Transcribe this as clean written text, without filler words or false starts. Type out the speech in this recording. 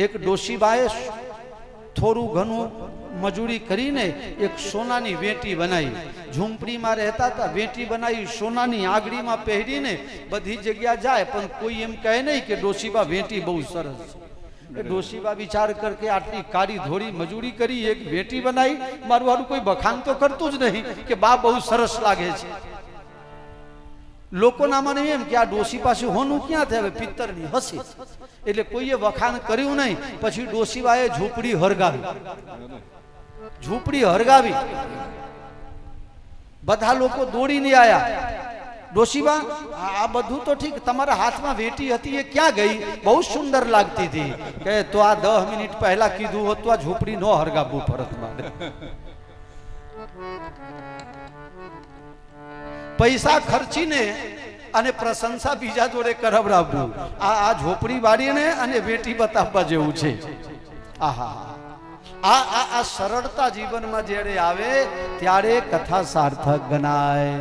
એક ડોશીબાએ થોડું ઘણું મજૂરી કરીને એક સોનાની વેટી બનાવી, ઝૂંપડીમાં રહેતા હતા, વેટી બનાવી સોનાની આગળીમાં પહેરીને બધી જગ્યા જાય, પણ કોઈ એમ કહે નહીં કે ડોશીબા વેટી બહુ સરસ છે। ડોશીબા વિચાર કર કે આટલી કાળી ધોળી મજૂરી કરી, એક વેટી બનાવી, મારું હારું કોઈ બખાન તો કરતું જ નહીં કે બા બહુ સરસ લાગે છે। લોકોના મને એમ કે આ ડોશી પાસે હોનું ક્યાં થાય, હવે પિત્તરની હસી, એટલે કોઈએ વખાણ કર્યું નહીં। પછી ડોશીબાએ ઝૂંપડી હરગાવી, ઝૂંપડી હરગાવી, બધા લોકો દોડીને આયા, ડોશીબા આ બધું તો ઠીક, તમારા હાથમાં વેટી હતી એ ક્યાં ગઈ, બહુ સુંદર લાગતી હતી। કે તો આ 10 મિનિટ પહેલા કીધું હોત તો આ ઝૂંપડી ન હરગાવવું પડત મારે। પૈસા ખર્ચીને અને પ્રશંસા બીજા જોડે કરાવડાવવું, આ ઝોપડી વાળીને અને વેટી બતાવવા જેવું છે। આહા, આ સરળતા જીવનમાં જ્યારે આવે ત્યારે કથા સાર્થક ગણાય।